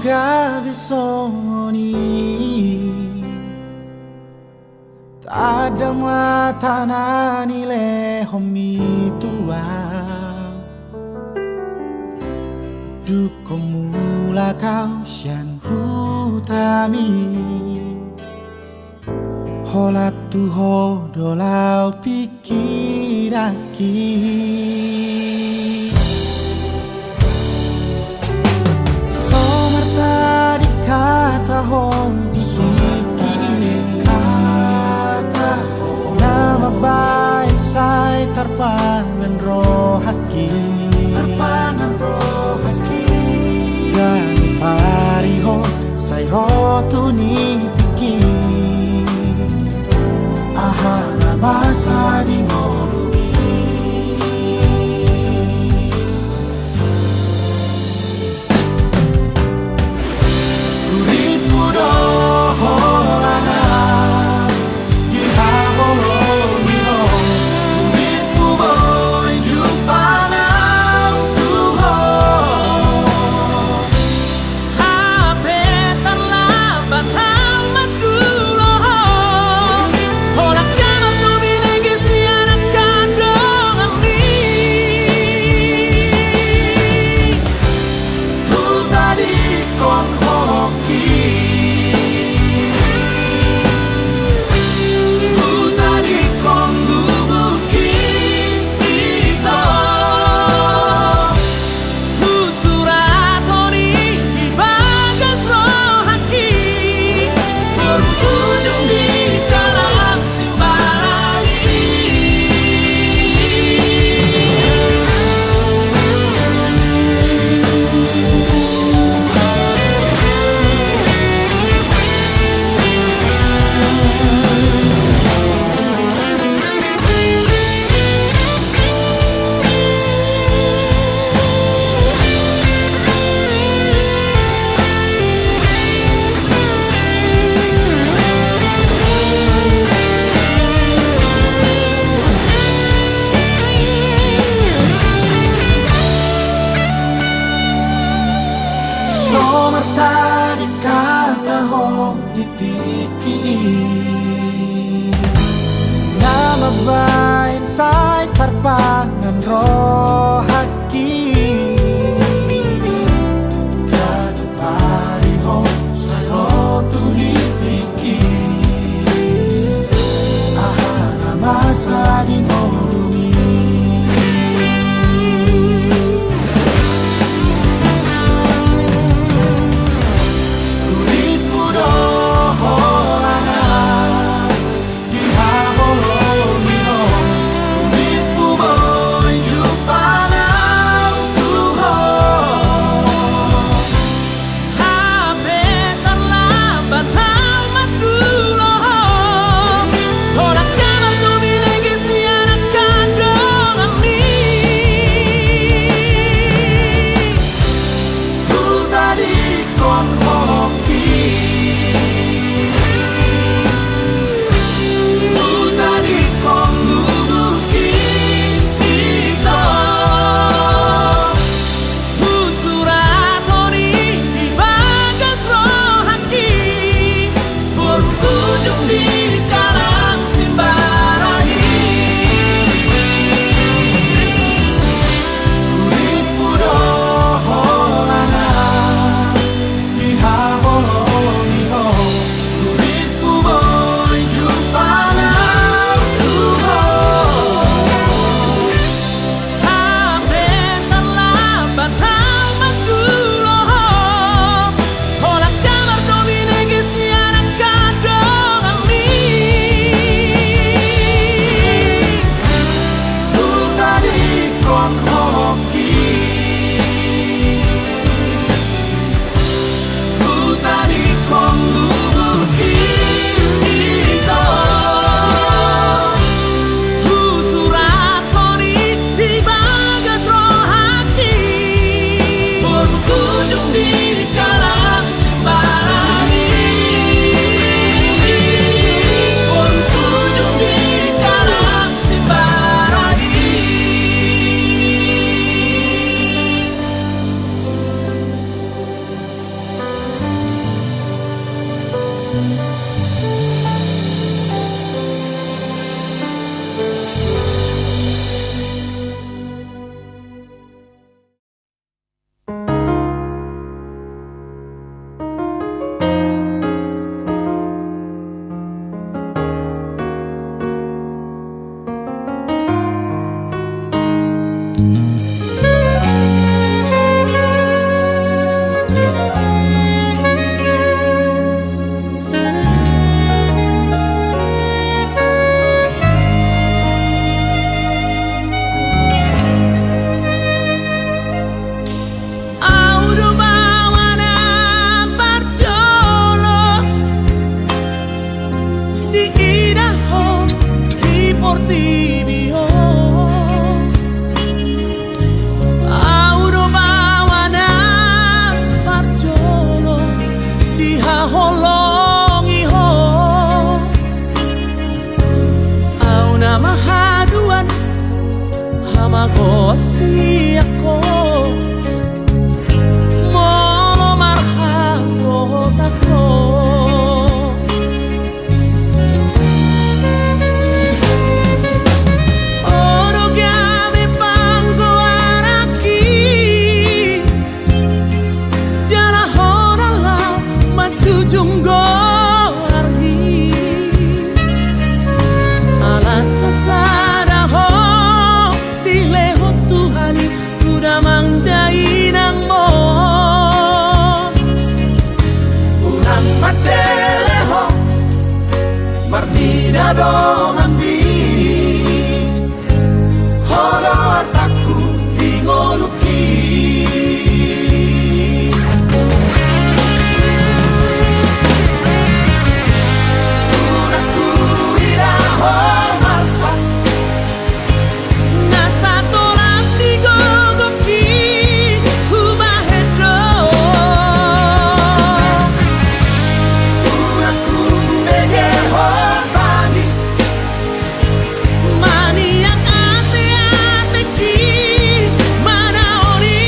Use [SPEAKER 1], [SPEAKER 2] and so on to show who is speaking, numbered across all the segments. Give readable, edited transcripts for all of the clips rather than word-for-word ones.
[SPEAKER 1] がべそうにただmata na nile homi tua duko mula kau sian hutami holat tu hodolau pikiraki somarta di kata hong di baik say tarpangan rohaki gani pariho say rotu ni piki ahana masa di morumi uripu doholana tadi kata hong ditiki nama bain say tarpangan rohaki gadu pari hong say rotu dipiki ahana masa di morumi si ako molo marhasot ako. Oro gami panggo araki jala horalau majujunggo arhi alas satsara ho dileho Tuhani kuda mangdai nang mo urang mateleho mardina dong ambi horo artaku dingoluki uraku iraho marsa ngasa tolak digogoki humahedro uraku megeho manis maniak ate-ateki mana oli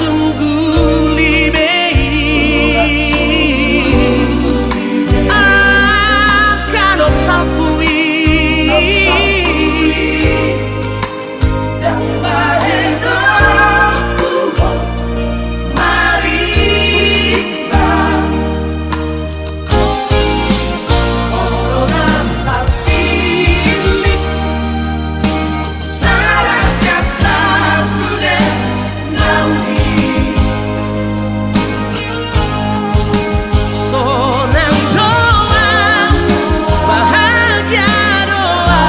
[SPEAKER 2] sungguh libei akan obsalpui dan bahendoku mariba orang terpilih salah siasa sudah nauni sonang doa bahagia doa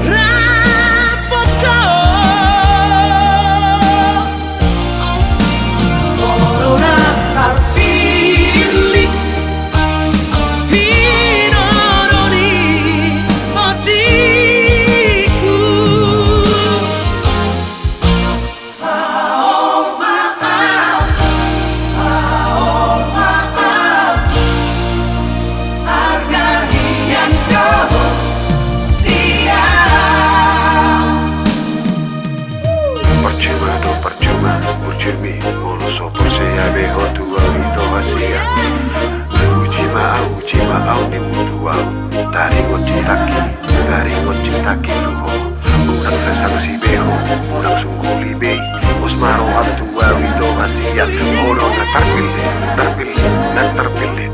[SPEAKER 2] rapoko orang terpilih Tinodoni odiku Haol maaf Argahian doho diam
[SPEAKER 3] Percuma do percuma Urjumi Ulu sopor saya beho tua Ito hasia Uji maau ni mutuau Dari ngoci taki tuho Urang sasaksi beho Urang sungguh libei Osmaro tua Ito hasia Olo na terpilih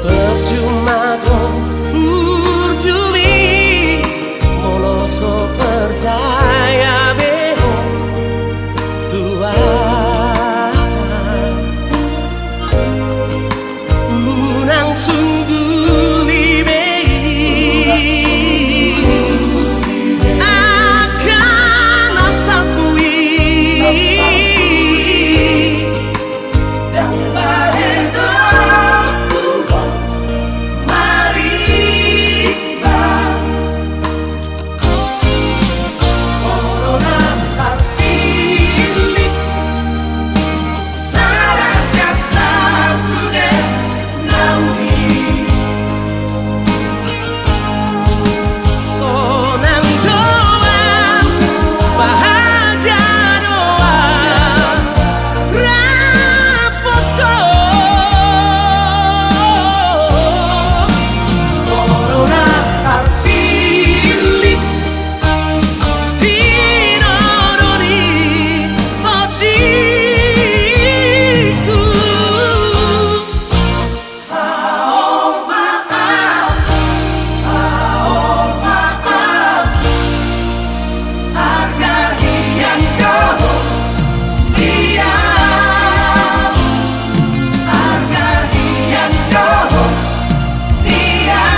[SPEAKER 2] percuma dong urjumi moloso percaya beho tua unang sungguh libei akan obsalpui dan bahendoku mariba orang terpilih salah siasa sudah nauni sonang doa bahagia doa rapoko orang terpilih Tinodoni odiku Haol maaf Argahian doho diam Argahian doho diam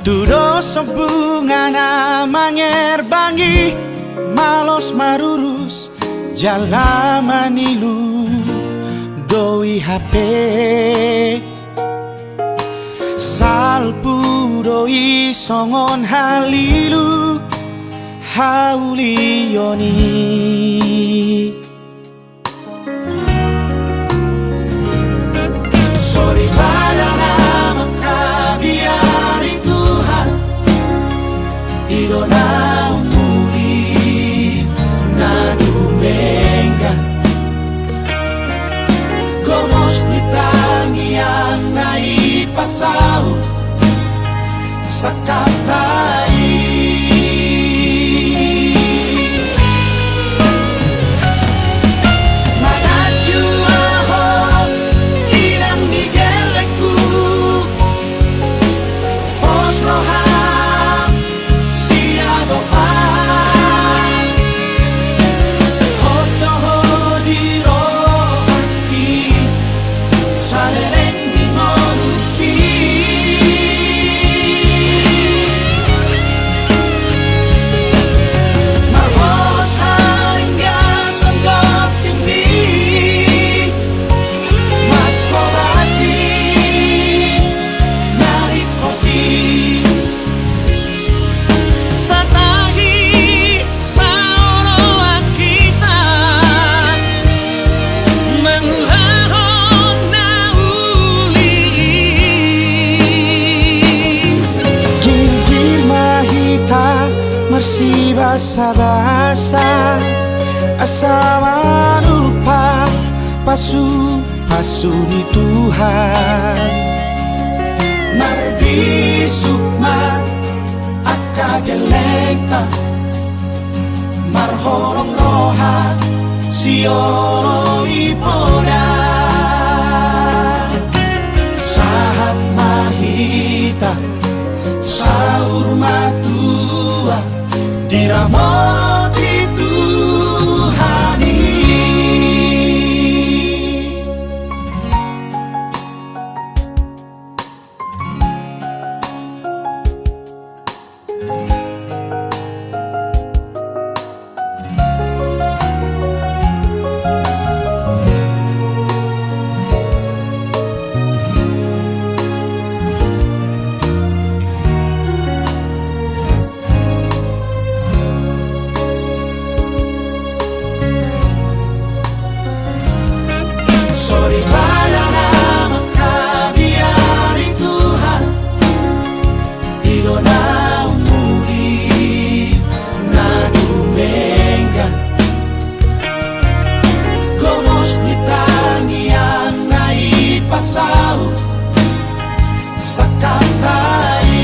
[SPEAKER 1] Tudo sembungan amanger bangi malos marurus jalaman ilu doi HP salpu doi songon halilu haulioni sorry pada nama kabiari Tuhan Idona umuli na dumenga Komos ni tangiang naipasaw sa kapay Mersi basa-basa asama lupa pasu-pasuni Tuhan.
[SPEAKER 2] Marbi sukma akagelengta marhorong roha siono ipona sahat mahita saur matua diramoti Tuhani. Sorry pada nama kabiari Tuhan Ilona umuli nadumenggan Komos nitangi ang naipasao sa kakai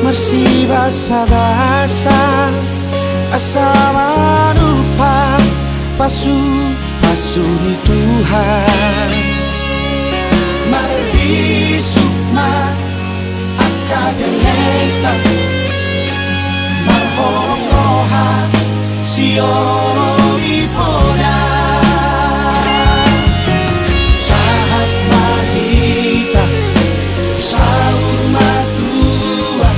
[SPEAKER 1] Mersi basa-basa asama lupa pasu-pasuni Tuhan.
[SPEAKER 2] Marbi sukma akagelengta marhorong roha siono ipona sahat mahita saur matua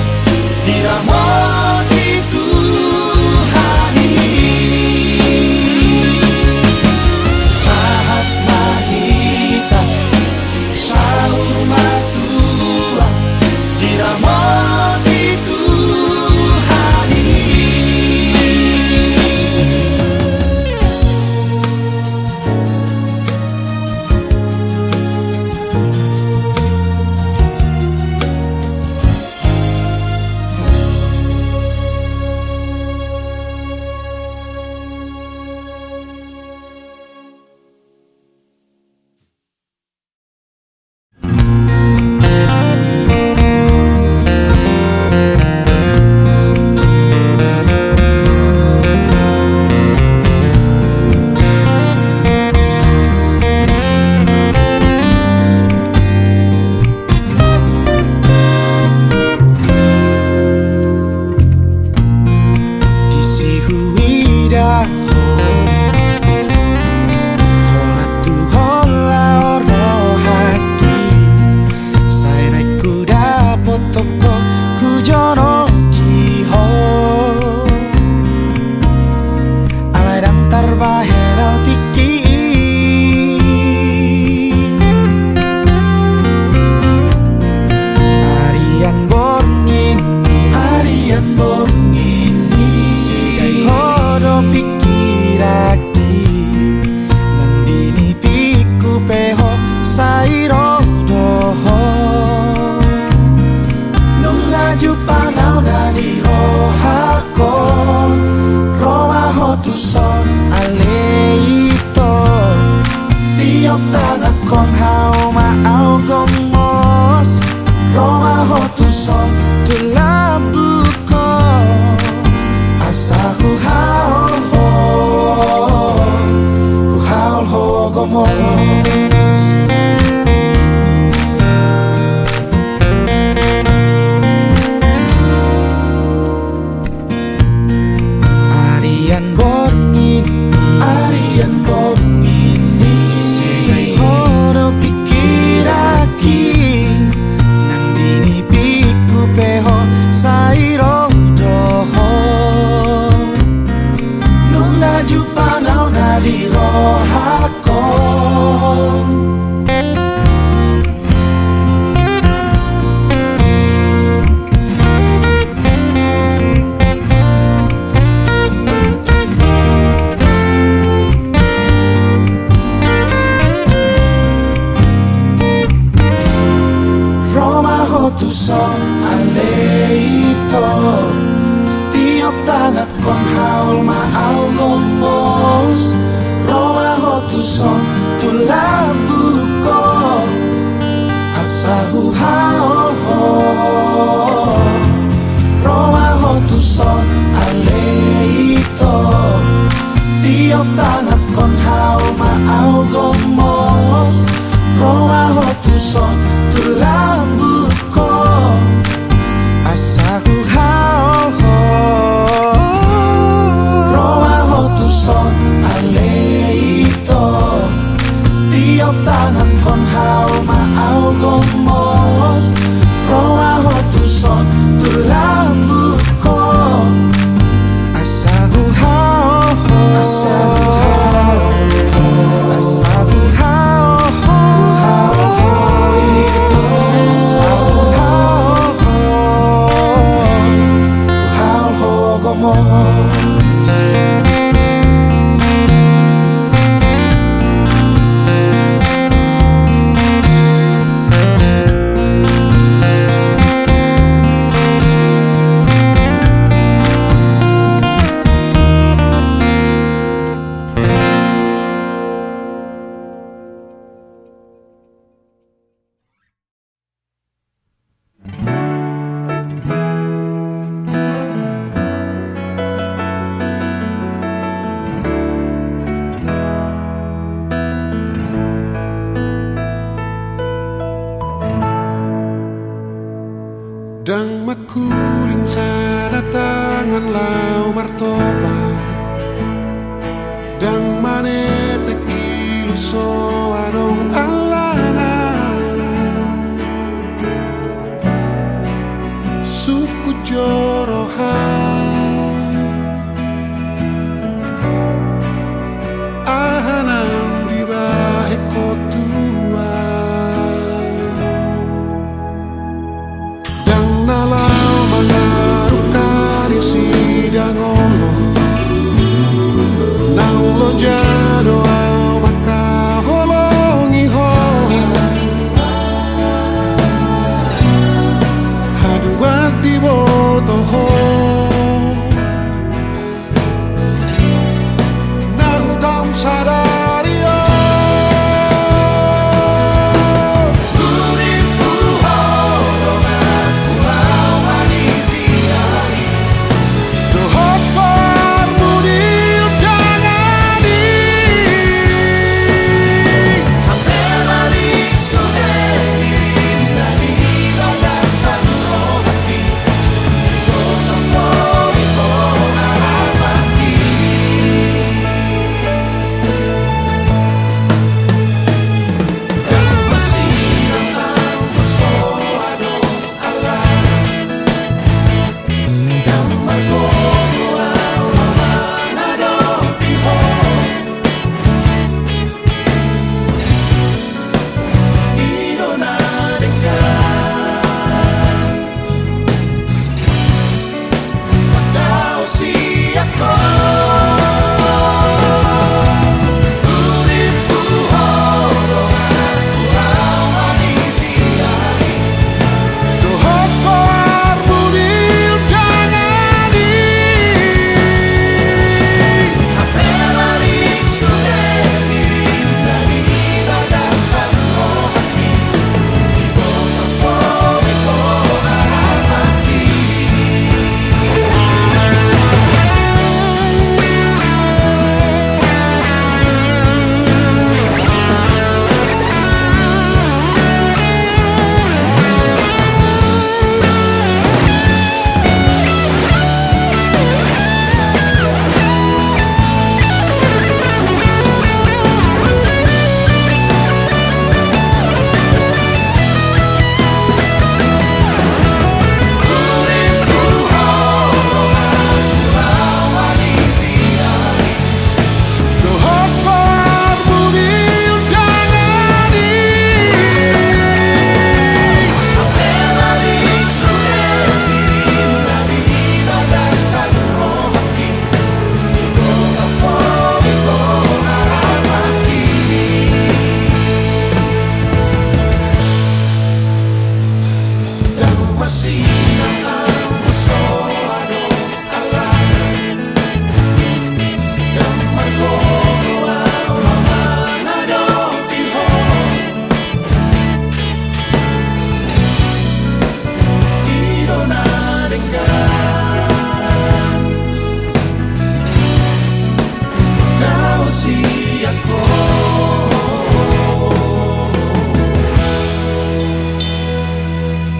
[SPEAKER 2] diramoti Tuhani. Sahat mahita saur matua diramoti Tuhani.
[SPEAKER 1] tuson aleito tiop tangat kon haul maau gomos Roma ho tuson tulabuko asahu haul ho Roma ho tuson aleito tiop tangat kon haul maau gomos Roma ho tuson tulabuko asahu haul ho Roma ho tuson aleito tiop tangan kon hau maau gomos Roma ho tuson tulabuko asahu haul ho asahu haul ho asahu haul ho gomos
[SPEAKER 4] Dang makuling sa datangan lau martoba Dang manetek iluso adong alana Suku jorohan Ahanang di bahe kotuan Dang nalau mangarukan sidang olo Nang lo jado au maka holongi ho Haduat di boto ho Nahu tam sadario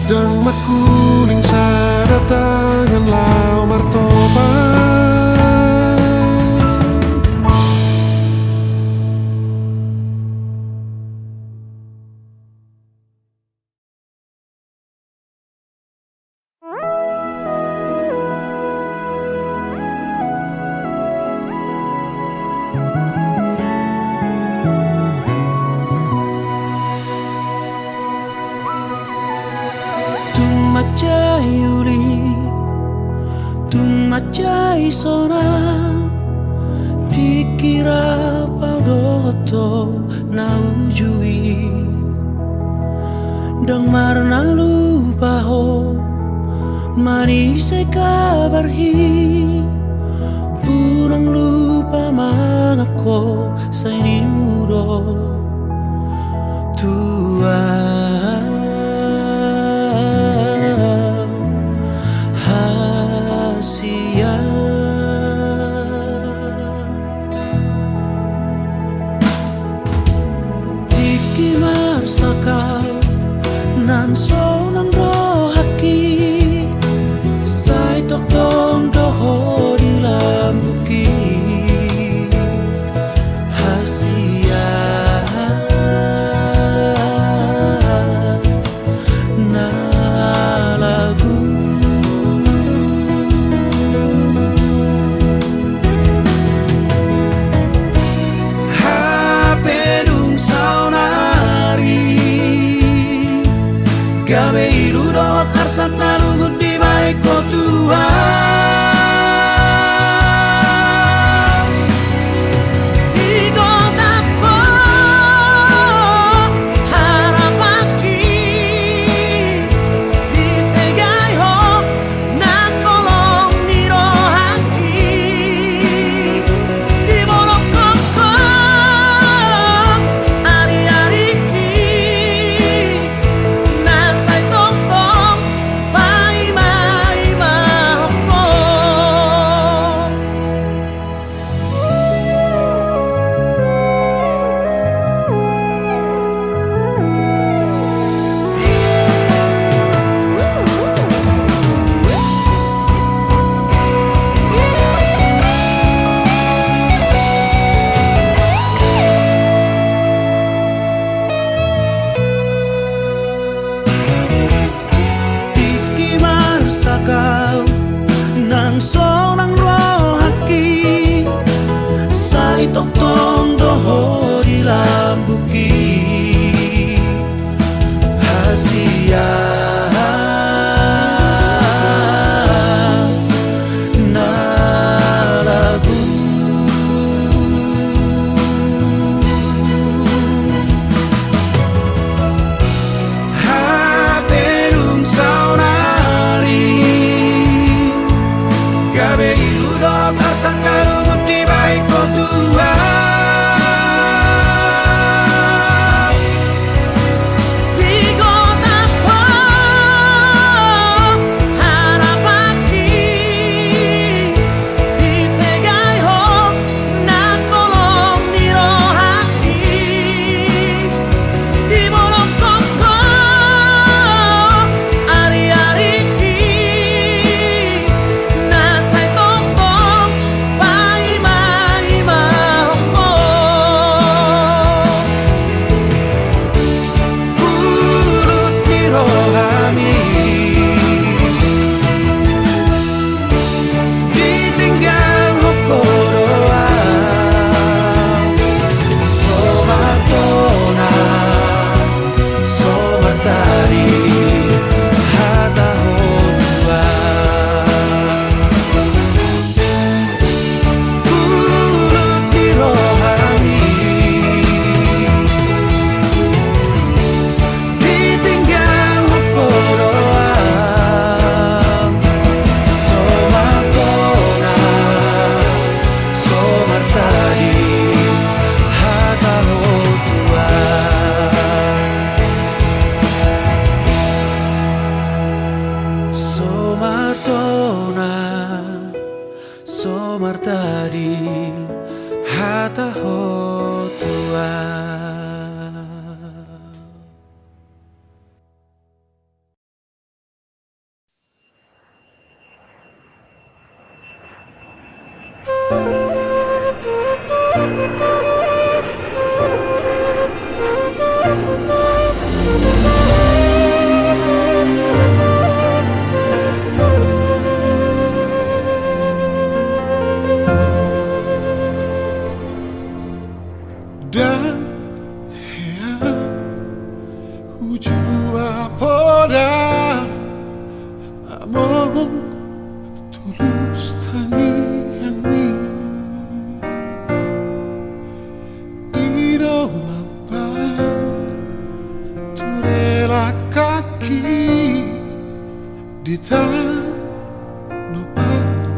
[SPEAKER 4] Dang makuling sa datangan lao martopan.
[SPEAKER 2] Tumacay uli, tumacay sona, dikira padoto na ujui, dang marna lupa ho, manisay kabarhi, punang lupa mangako sa inimuro, tua. Sakal nan so nang rohaki sai tok dong doho di lambuki hasia din hata ho tua.
[SPEAKER 4] Dan hea hujua poda among tulus tani yang ni ido mapan turela kaki di tanah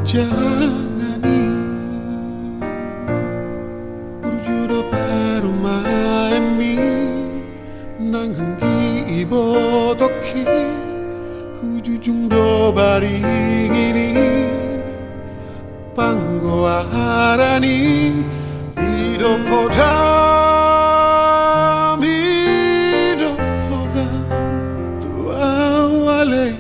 [SPEAKER 4] jalangani burjuro parumaemi nang hanggi ibo toki hujujung do baringini panggo arani ido podam ido podam tua wale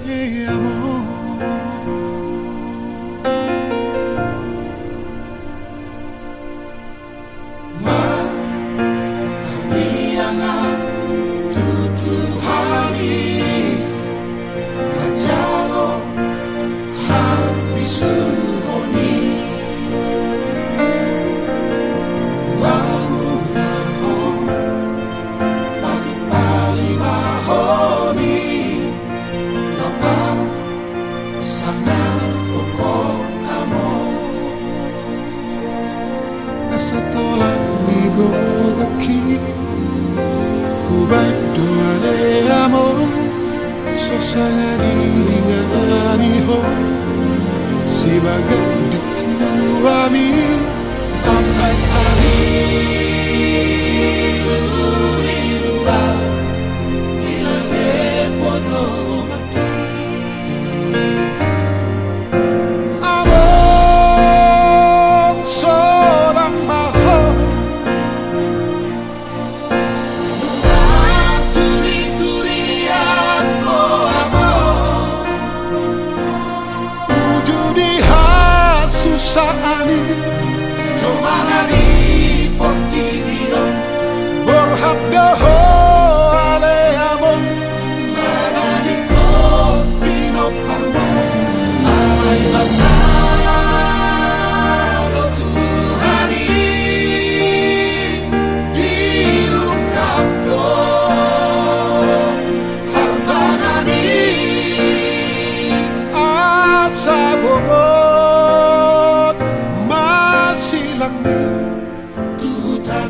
[SPEAKER 4] amor si bagai dituami sampai hari lua ilangnya podo mati abang seorang mahal turi-turi aku amor susani Giovanni Portillo Borhaddo ale amo Mananico Pino Parmo Alay basado Tuhani Diu Capro Harbanani Asabogo silang tutan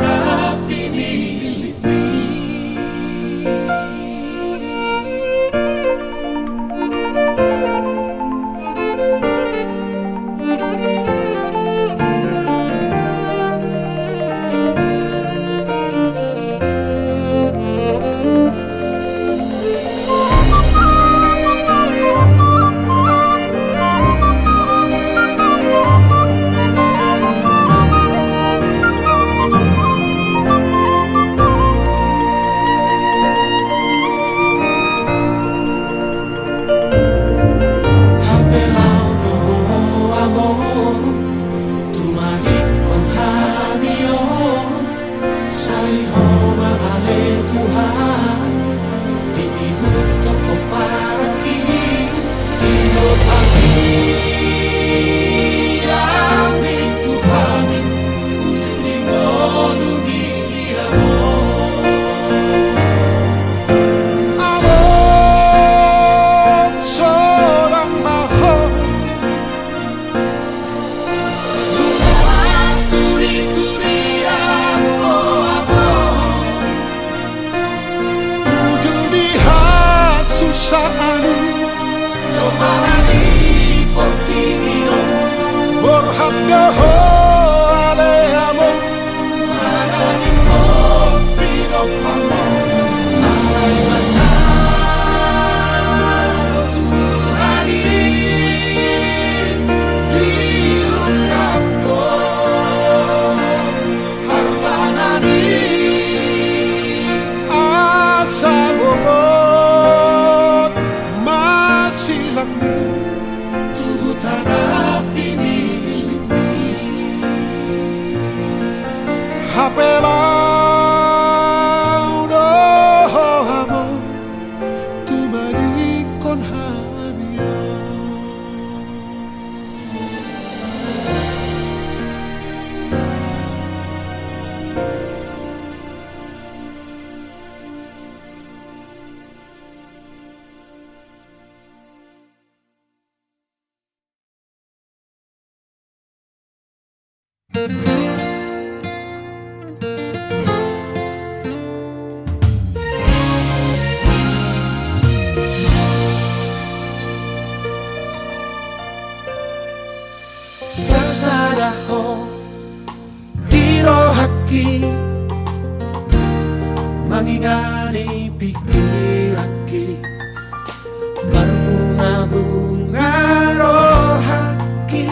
[SPEAKER 4] pelado amor tu bari con habia.
[SPEAKER 1] Sasadaho dirohaki mangingani pikiraki berbunga-bunga rohaki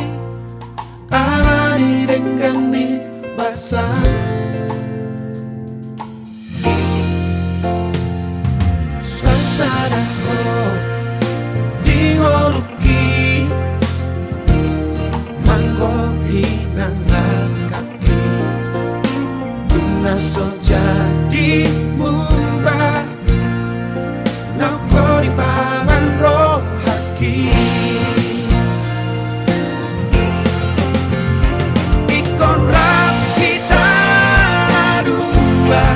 [SPEAKER 1] alani dengan basah sasadaho dingoluki hinang kaki Tuna so jadi mubah Nako di pangan roh haki Ikon rapita dua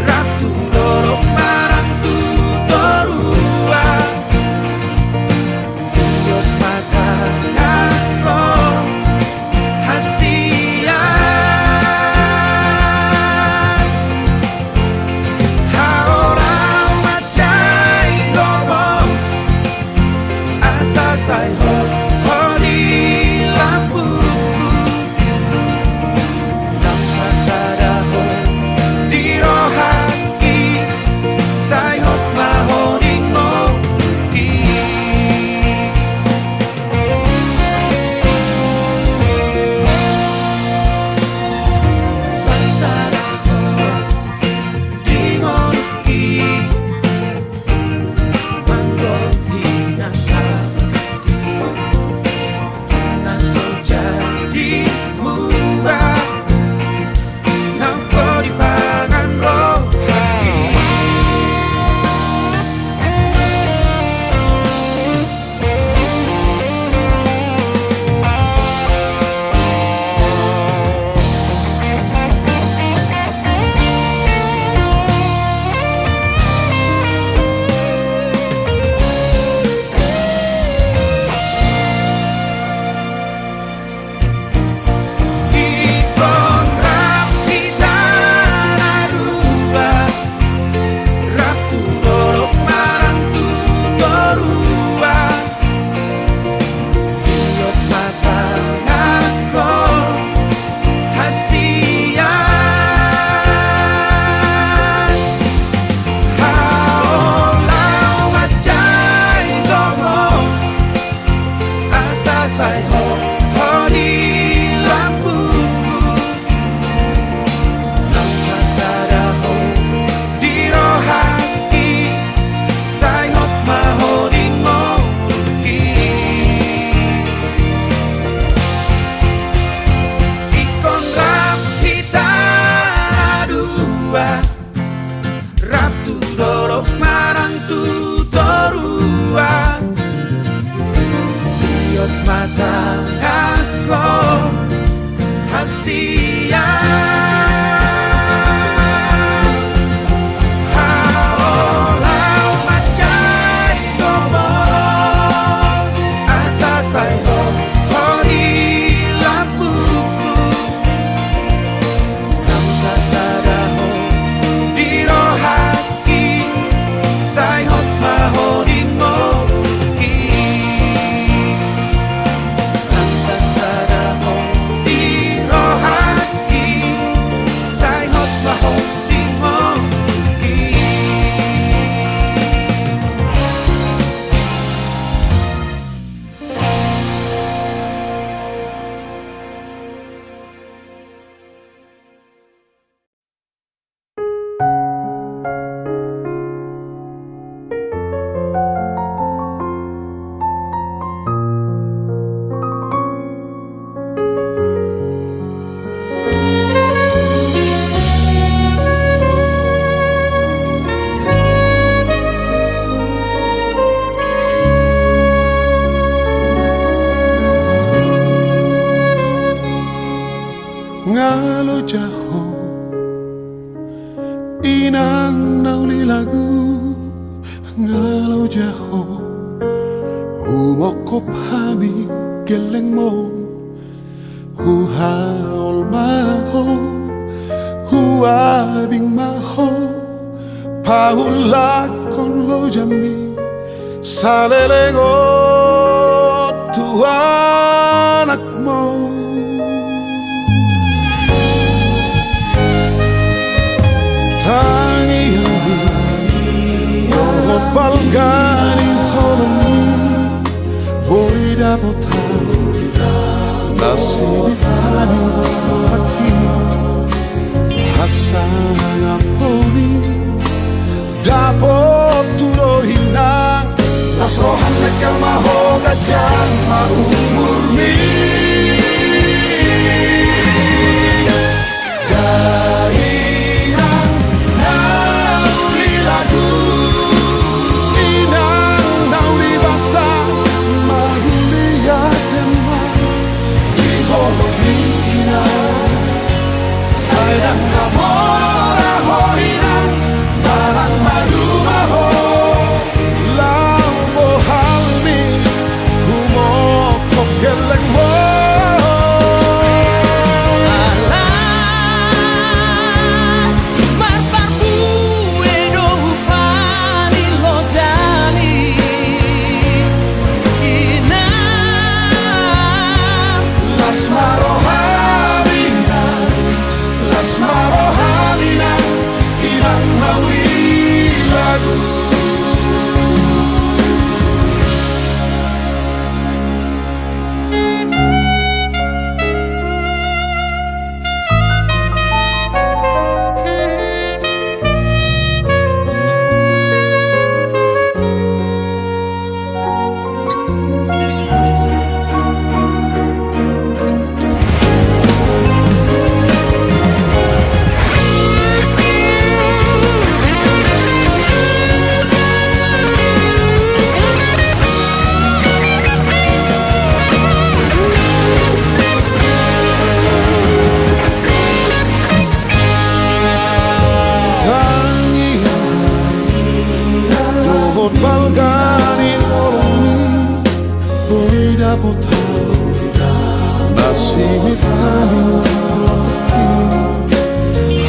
[SPEAKER 1] Ratu dorong marang tu torua Yot mata say ho di lampuku Nam sasadaho di rohaki say ho maho di ngoki Sasadaho di ngoki Manggo hinang say ho di lampuku Nam sasadaho di rohaki say ho maho di ngoki Ikon rapita dua Ratu dorong marang tu torua mata aku hasia Haolau macai ngomong asa saya di lampuku Nam sasadaho di rohaki saya maho di ngoki Sasadaho di rohaki
[SPEAKER 4] 먹고 밤이 gelengmo huhaol maho huabing maho paula con lo jammi salelego tu anak mo tangiyawi balgani holoni boida botan nasib tani haki hasanga poni dapat turorina las rohan nekal mahoga jama umurni Dainang nauli lagu Inang nauli basa mahuli yatema Di holong ina Airang namora horinang Barang madu maho Lau bohalmi Humokok geleng mo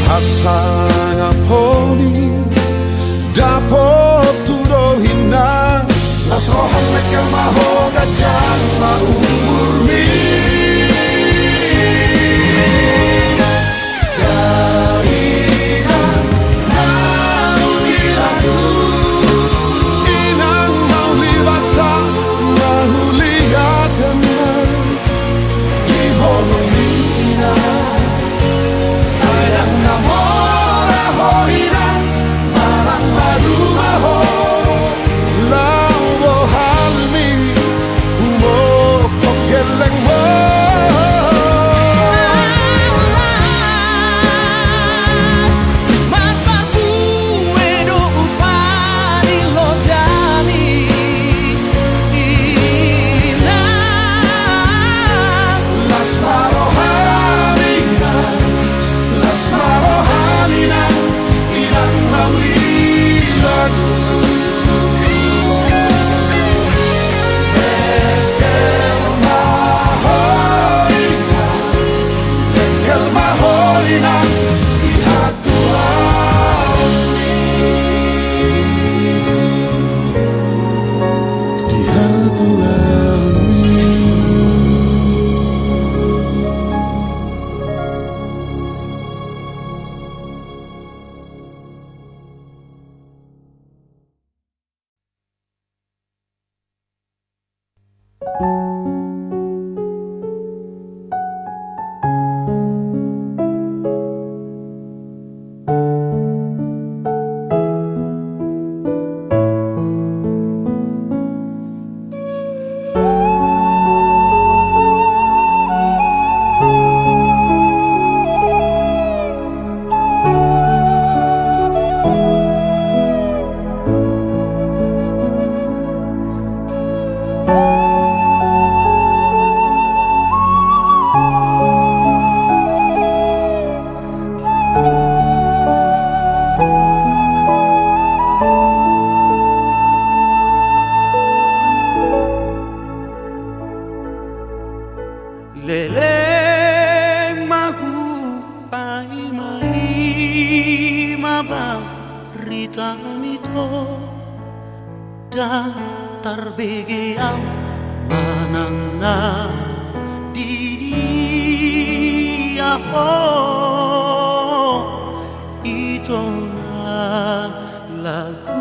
[SPEAKER 4] Hasanga poni dapat turohina las rohan nekal mahoga jama umurni Dainang nauli lagu Inang nauli basa mahuli yatema Di holong ina Airang namora horinang Marang madu maho Lau bohalmi Humokok geleng mo
[SPEAKER 2] Leleng mahupai mai mabarita mito dan tarbegeam manang na diri ako ito na lagu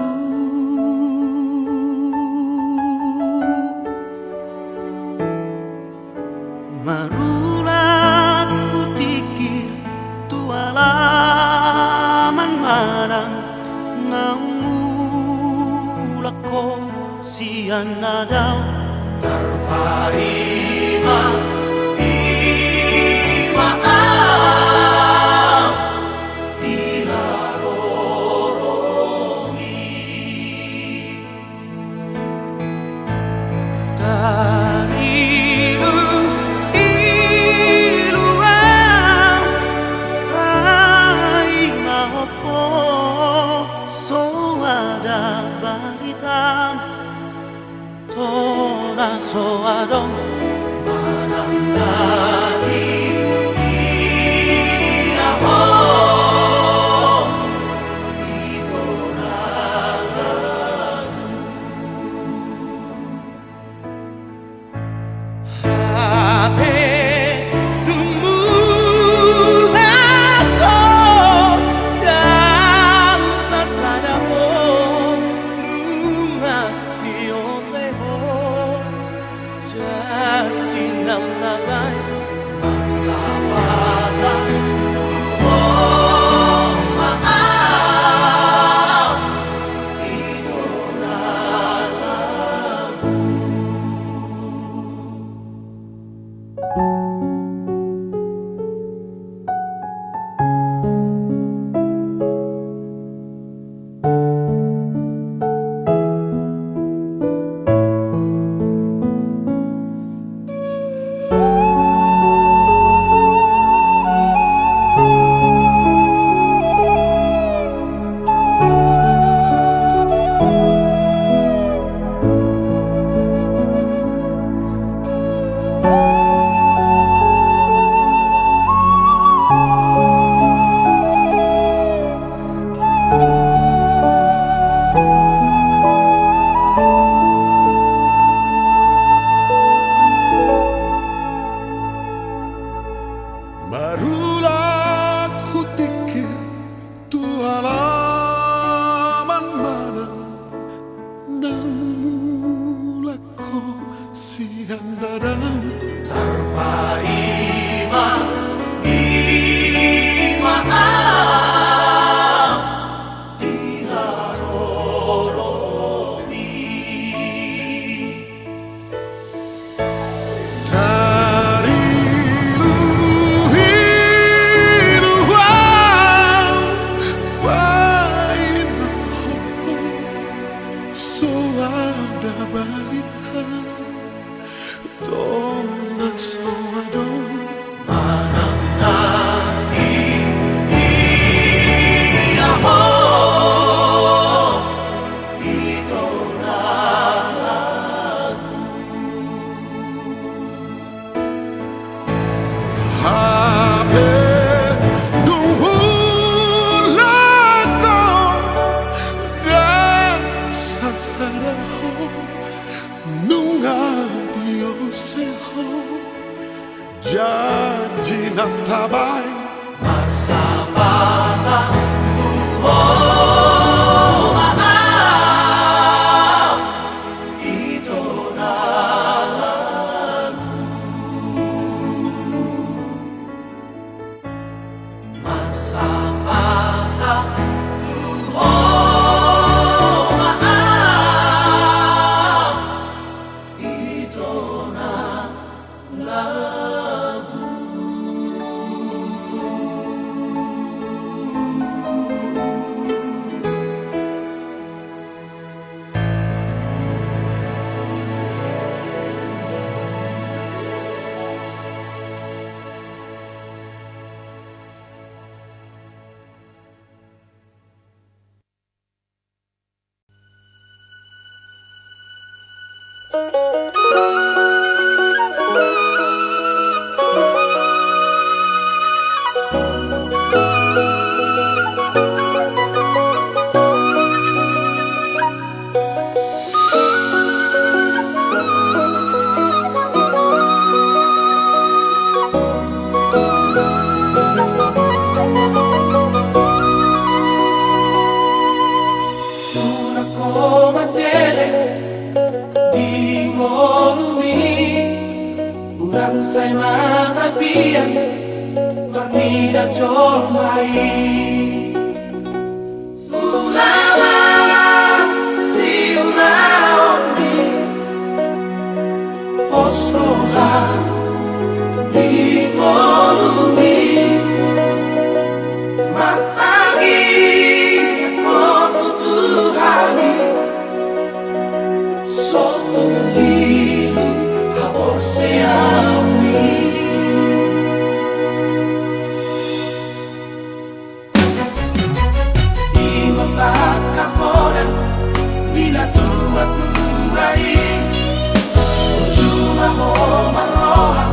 [SPEAKER 2] marulat utikir tualaman marang namulak ko siyan na daw terpaima imaam diharoromi dari Tora soadong manang lagi iyaho ito na lagu hati dumulako dan sasadamu nunga diyoseho janji nam nagay magsabada tuwong maam ito na lagu
[SPEAKER 4] Marulat kutikir tu halaman mana namulak ko siang dadam
[SPEAKER 2] terpaima imaam diharoromi
[SPEAKER 4] dari luhiruan wain hoko soada barita dona soadong
[SPEAKER 2] manang lagi iyaho ito na lagu
[SPEAKER 4] Habe dumulako dan sasaraho nunga diyoseho janji ng tabay
[SPEAKER 2] magsabada tuwong maam ito na lagu magsabada tuwong maam ito na lagu
[SPEAKER 1] say mga biyan Barnida jol mai Ulawa si ulaoni Osloha di molumi Matagi ako tutuhani Sotong lili habor seami Kaponan bila tua-tuai Cuma mau maroha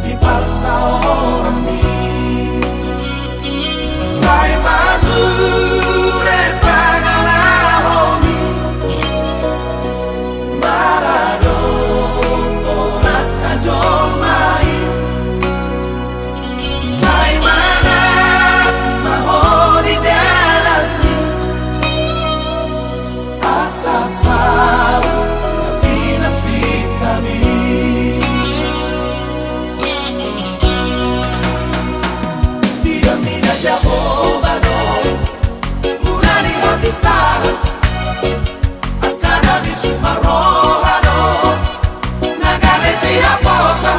[SPEAKER 1] di palsa orang ini Saya madure pagalahomi Maradona nak kajol mai Saya manat mahori dalam Asal tapi nasib kami Dia mina Jehovah no Mulai habis tarah Akan habis maroha no Nagame siapa sa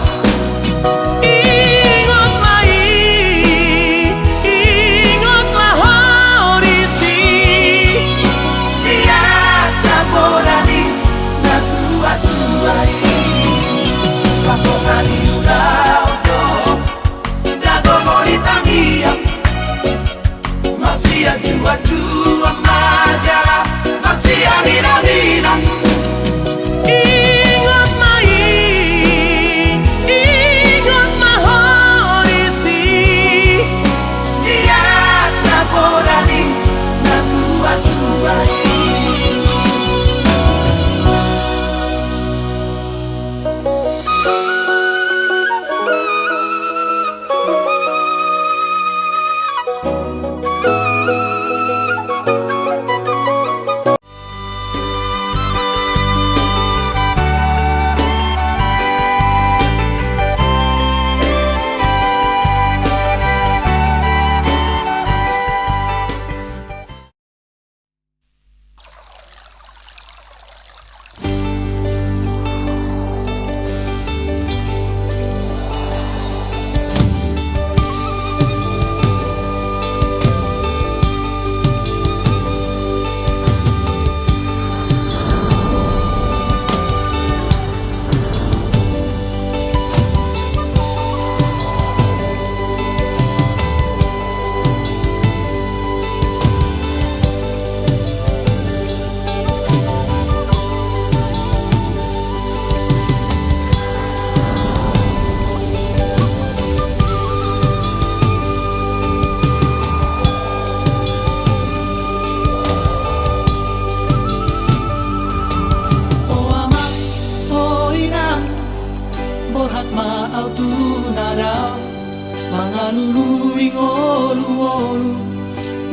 [SPEAKER 1] Jua-jua majalah masih anira-nira Ingat mai horisi Dia tak bodani na tua-tuai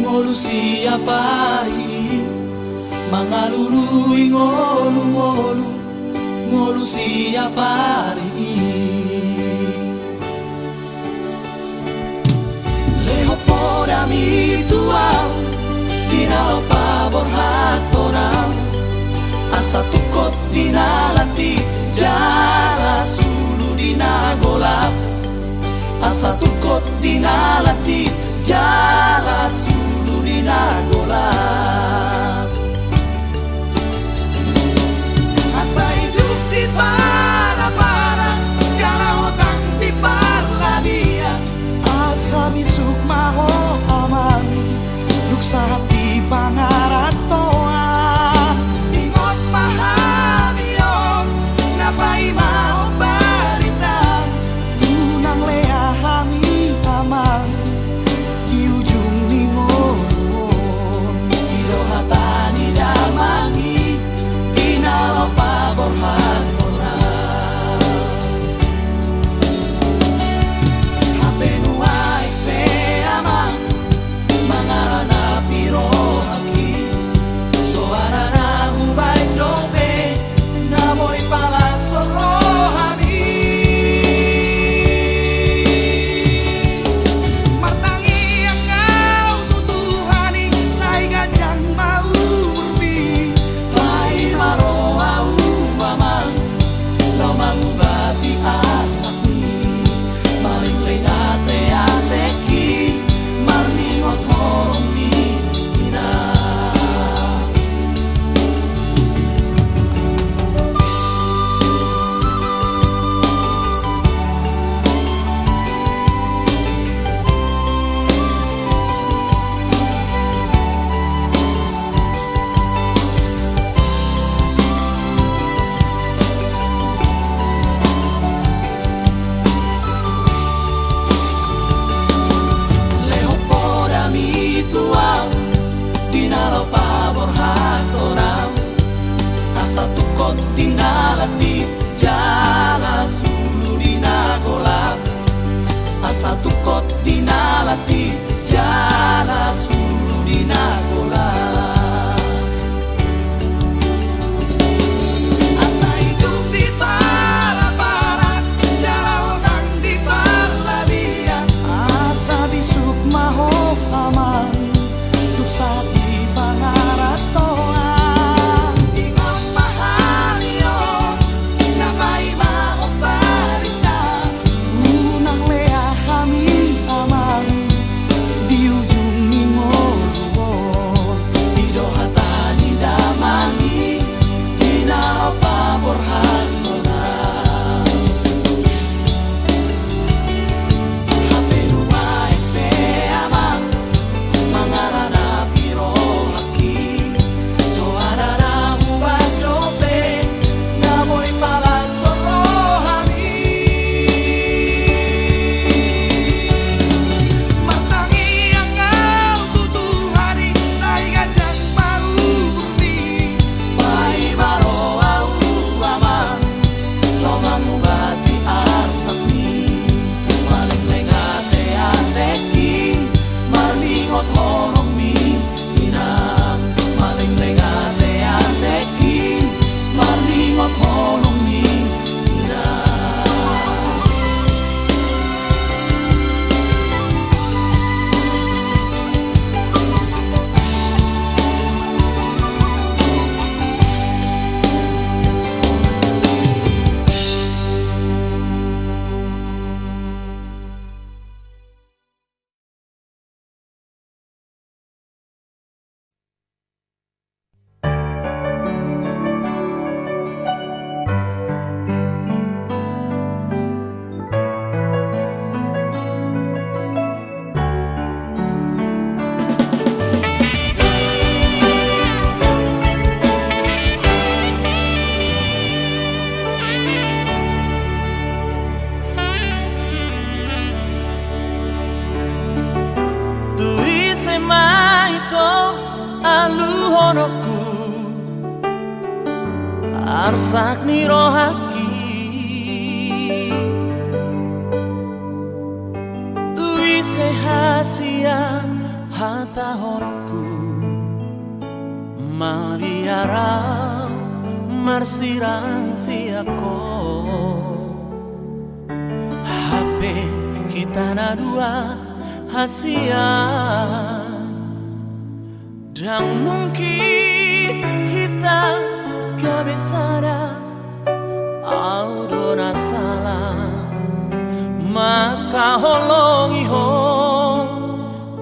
[SPEAKER 1] Ngolu siapa ri Mangalului ngolu siapa ri Leho podami tuau Dinalo pabor hatonau Asa tukot dinalati Jala sulu dinagolap Asa tukot dinalati Jala sulu dinagolap Asa hidup di para-para Jala hotang di parladia Asa misuk maho amami Duksa hati pangaratoa Ingot pahami om Napai mau barita Unang lea hami amang Di ujung ningo
[SPEAKER 2] horoku arsak nirohaki tuise hasian hata horoku mariara marsirang siako HP kita na dua hasian dan mungkin kita gak besara audona salah maka holongi ho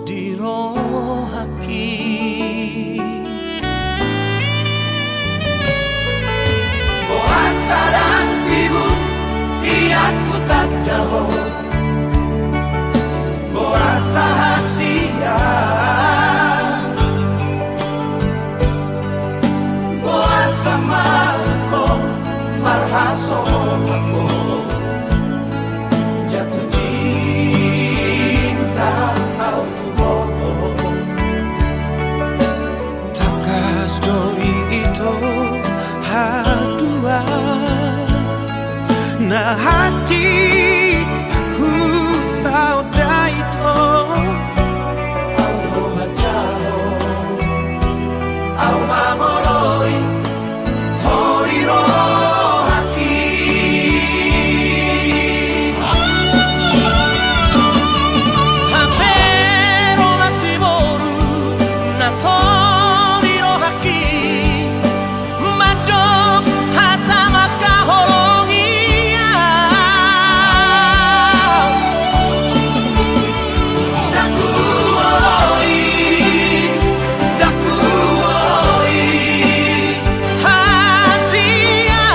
[SPEAKER 2] dirohaki puasa dan ibu iatku tak daho puasa hasian puasa malko marhaso aku jatuh cinta aku takas doi itu hadua na hati hu tau dai to au majalo au mamoroi horiro haki hapero masiboru na soriro haki madok hata maka horongia dakuoi hasian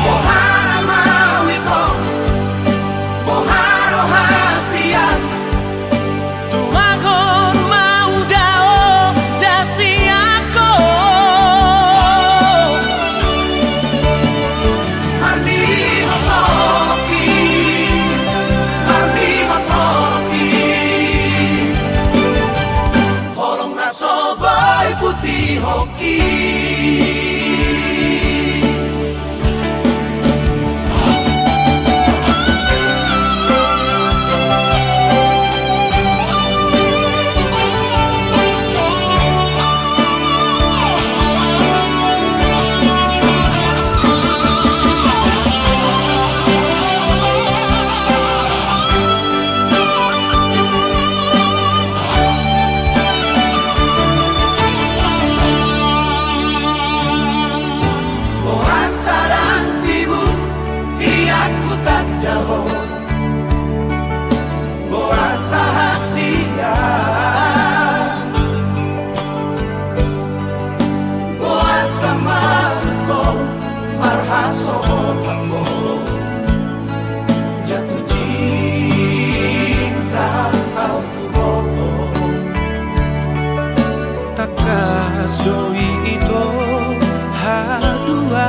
[SPEAKER 2] pohara mawito poharo hasian tumagon mau dao dasiako marni hotoki holong na sobai putih hoki puasa dan ibu iatku tak daho puasa hasian puasa malko marhaso aku jatuh cinta aku takas doi itu hadua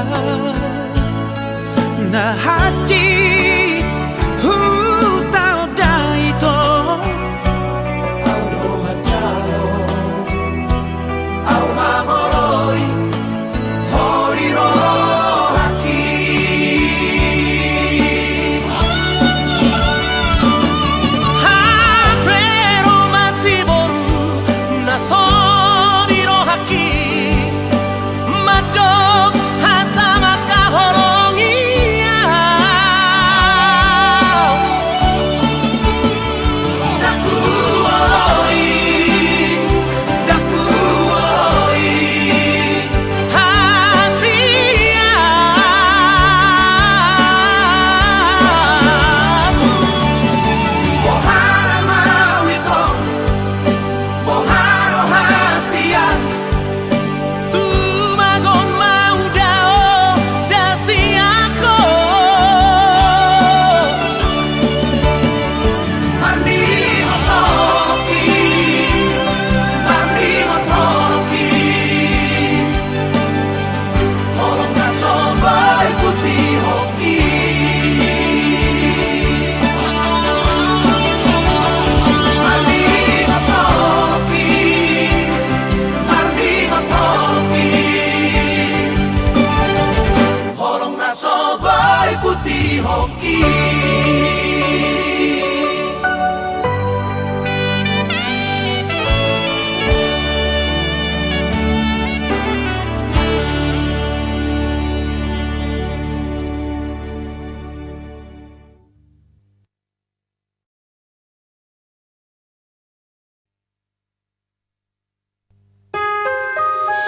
[SPEAKER 2] na hati hu tau dai to audo majalo au mamoroi horiro haki hapero masiboru na soriro haki madok hata maka horongia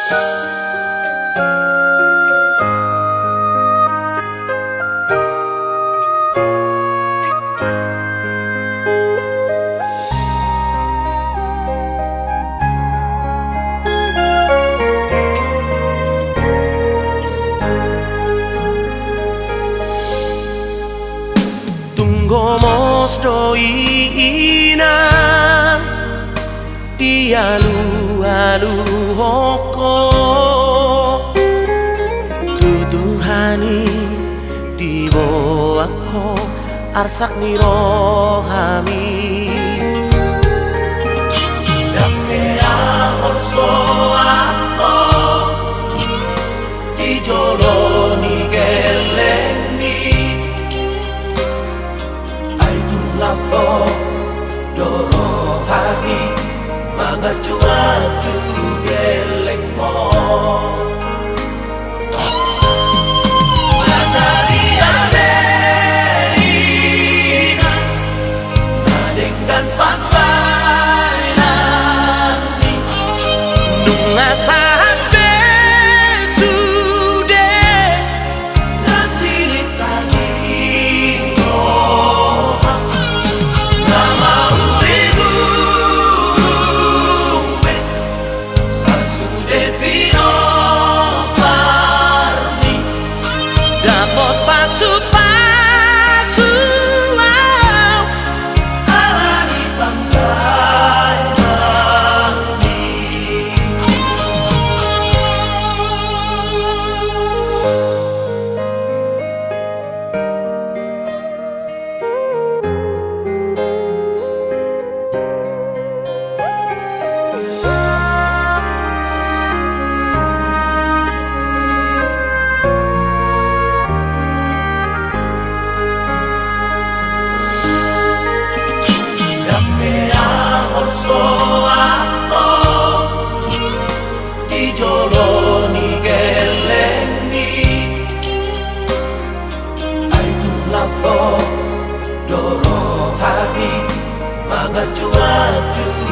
[SPEAKER 2] Tunggu doina Ialu-alu hoko Tuduhani di bawahku Arsak ni rohami Dakea orso ako Di joloni geleni Lapo doro hati Manga cuacu geleng mo Matahari alerina Nadengkan pantai nanti Nunga sampe sude Nasiri tani pasu-pasu ala di pantai nanti Joloni geleni Aitu lapo doro hati Manga cuacu